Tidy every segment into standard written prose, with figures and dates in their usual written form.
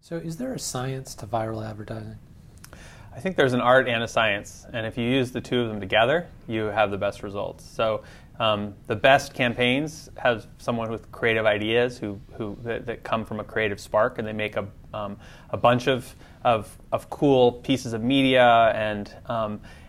So is there a science to viral advertising? I think there's an art and a science, and if you use the two of them together, you have the best results. So the best campaigns have someone with creative ideas that come from a creative spark, and they make a bunch of cool pieces of media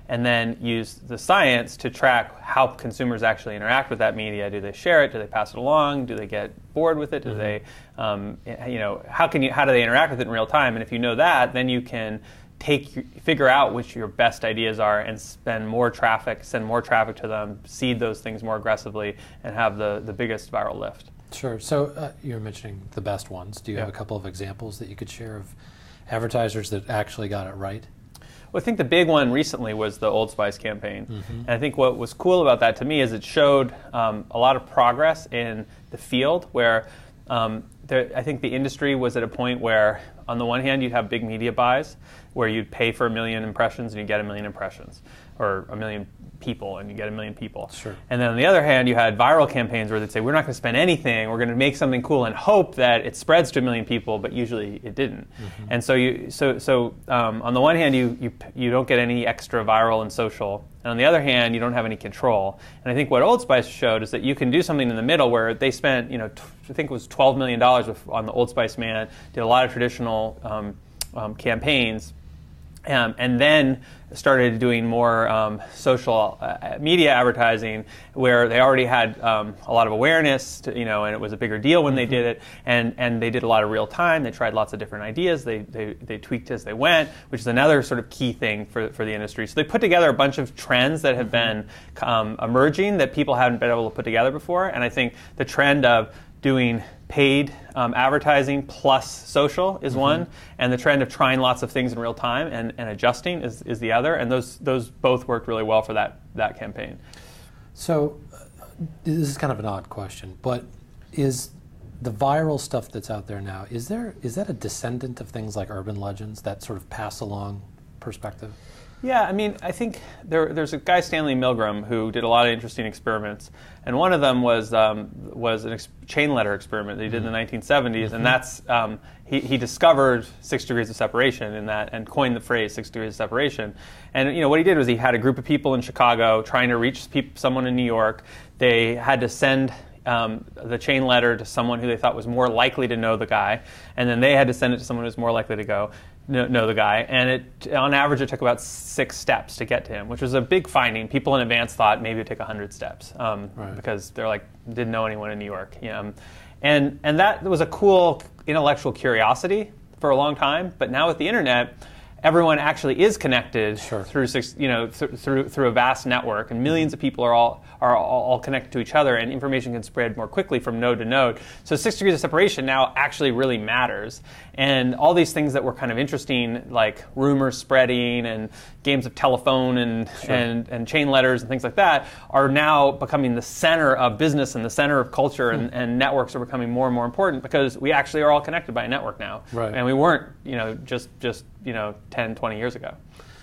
and then use the science to track how consumers actually interact with that media. Do they share it? Do they pass it along? Do they get bored with it? Do they, how do they interact with it in real time? And if you know that, then you can figure out which your best ideas are and send more traffic to them, seed those things more aggressively, and have the biggest viral lift. Sure. So you're mentioning the best ones. Do you have a couple of examples that you could share of advertisers that actually got it right? Well, I think the big one recently was the Old Spice campaign. And I think what was cool about that to me is it showed a lot of progress in the field where I think the industry was at a point where, on the one hand, you'd have big media buys where you'd pay for 1 million impressions and you get 1 million impressions, or 1 million people and you get 1 million people. Sure. And then on the other hand, you had viral campaigns where they'd say, we're not going to spend anything, we're going to make something cool and hope that it spreads to 1 million people, but usually it didn't. And so on the one hand, you don't get any extra viral and social, and on the other hand, you don't have any control. And I think what Old Spice showed is that you can do something in the middle where they spent, I think it was $12 million on the Old Spice Man, did a lot of traditional campaigns, and then started doing more social media advertising where they already had a lot of awareness, and it was a bigger deal when they did it, and they did a lot of real time. They tried lots of different ideas. They tweaked as they went, which is another sort of key thing for the industry. So they put together a bunch of trends that have been emerging that people haven't been able to put together before, and I think the trend of doing paid advertising plus social is one, and the trend of trying lots of things in real time and adjusting is the other, and those both worked really well for that campaign. So this is kind of an odd question, but is the viral stuff that's out there now, is that a descendant of things like urban legends, that sort of pass along perspective? Yeah, I mean, I think there's a guy, Stanley Milgram, who did a lot of interesting experiments, and one of them was a chain letter experiment that he did in the 1970s, and that's he discovered 6 degrees of separation in that, and coined the phrase 6 degrees of separation. And what he did was he had a group of people in Chicago trying to reach someone in New York. They had to send the chain letter to someone who they thought was more likely to know the guy, and then they had to send it to someone who was more likely to know the guy, and on average it took about 6 steps to get to him, which was a big finding. People in advance thought maybe it would take 100 steps because they're like, didn't know anyone in New York. And that was a cool intellectual curiosity for a long time, but now with the internet, everyone actually is connected through a vast network, and millions of people are all connected to each other, and information can spread more quickly from node to node. So 6 degrees of separation now actually really matters. And all these things that were kind of interesting, like rumors spreading and games of telephone and chain letters and things like that, are now becoming the center of business and the center of culture, and networks are becoming more and more important because we actually are all connected by a network now. Right. And we weren't, just 10, 20 years ago.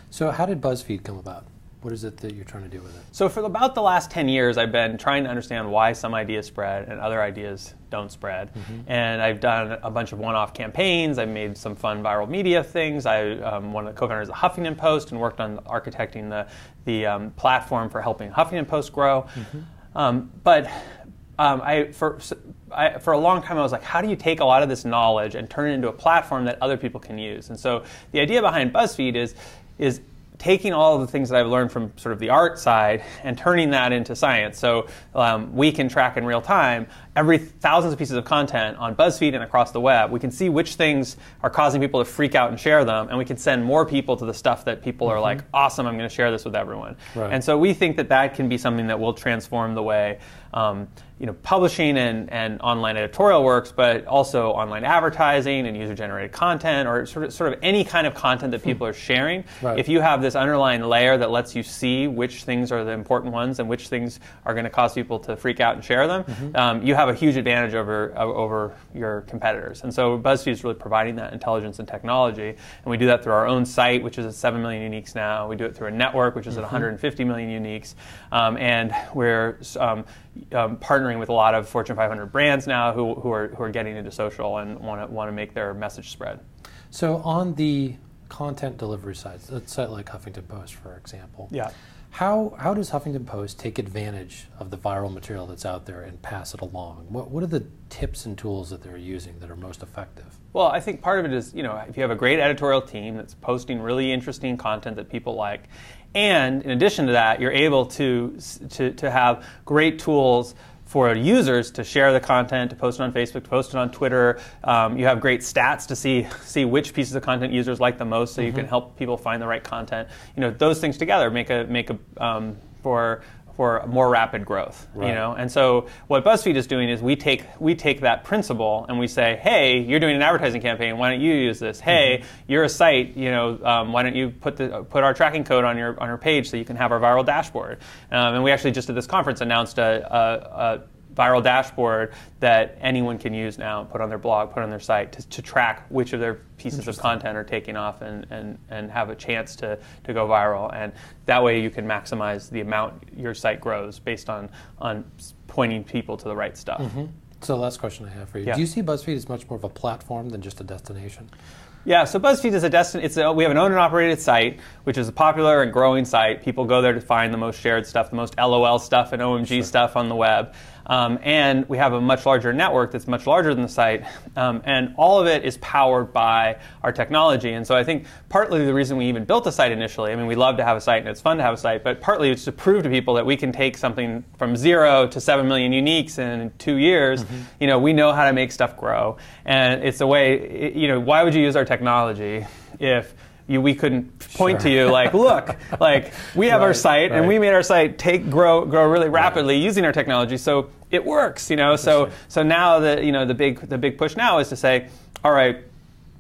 So how did Buzzfeed come about? What is it that you're trying to do with it? So for about the last 10 years, I've been trying to understand why some ideas spread and other ideas don't spread. And I've done a bunch of one-off campaigns. I've made some fun viral media things. One of the co-founders of Huffington Post and worked on architecting the platform for helping Huffington Post grow. For a long time, I was like, how do you take a lot of this knowledge and turn it into a platform that other people can use? And so the idea behind Buzzfeed is taking all of the things that I've learned from sort of the art side and turning that into science. So we can track in real time every thousands of pieces of content on BuzzFeed and across the web. We can see which things are causing people to freak out and share them, and we can send more people to the stuff that people are like, awesome, I'm going to share this with everyone. Right. And so we think that can be something that will transform the way publishing and online editorial works, but also online advertising and user-generated content, or sort of any kind of content that people are sharing. Right. If you have this underlying layer that lets you see which things are the important ones and which things are going to cause people to freak out and share them, you have a huge advantage over your competitors. And so BuzzFeed is really providing that intelligence and technology, and we do that through our own site, which is at 7 million uniques now. We do it through a network, which is at 150 million uniques, and we're partnering with a lot of Fortune 500 brands now who are getting into social and want to make their message spread. So on the content delivery side, a site like Huffington Post, for example, Yeah. how does Huffington Post take advantage of the viral material that's out there and pass it along? What are the tips and tools that they're using that are most effective? Well, I think part of it is, if you have a great editorial team that's posting really interesting content that people like, and in addition to that, you're able to have great tools for users to share the content, to post it on Facebook, to post it on Twitter. You have great stats to see which pieces of content users like the most, so you can help people find the right content. Those things together make a for more rapid growth. Right. And so what Buzzfeed is doing is we take that principle and we say, hey, you're doing an advertising campaign, why don't you use this? Hey, you're a site, why don't you put our tracking code on your page so you can have our viral dashboard? And we actually just at this conference announced a viral dashboard that anyone can use now, put on their blog, put on their site to track which of their pieces of content are taking off and have a chance to go viral. And that way you can maximize the amount your site grows based on pointing people to the right stuff. Mm-hmm. So last question I have for you. Yeah. Do you see Buzzfeed as much more of a platform than just a destination? Yeah, so Buzzfeed is we have an owned and operated site, which is a popular and growing site. People go there to find the most shared stuff, the most LOL stuff and OMG stuff on the web. And we have a much larger network that's much larger than the site. And all of it is powered by our technology. And so I think partly the reason we even built the site initially, we love to have a site and it's fun to have a site, but partly it's to prove to people that we can take something from 0 to 7 million uniques in 2 years. Mm-hmm. We know how to make stuff grow. And it's a way, why would you use our technology if we couldn't point to you look, we have our site and we made our site grow really rapidly using our technology, so it works, So now the big push now is to say, all right,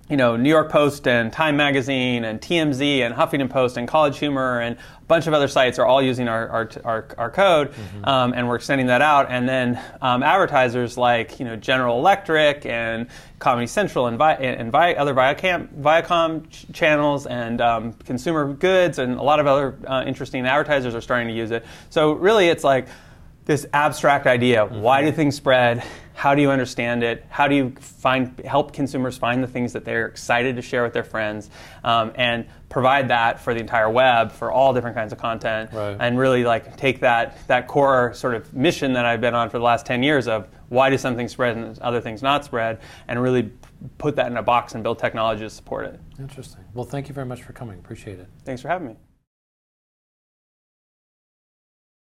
New York Post and Time Magazine and TMZ and Huffington Post and College Humor and a bunch of other sites are all using our code, mm-hmm. And we're extending that out. And then advertisers like General Electric and Comedy Central and other Viacom channels and consumer goods and a lot of other interesting advertisers are starting to use it. So really, it's like this abstract idea. Mm-hmm. Why do things spread? How do you understand it? How do you help consumers find the things that they're excited to share with their friends, and provide that for the entire web for all different kinds of content, and really take that core sort of mission that I've been on for the last 10 years of why do some things spread and other things not spread, and really put that in a box and build technology to support it. Interesting. Well, thank you very much for coming. Appreciate it. Thanks for having me.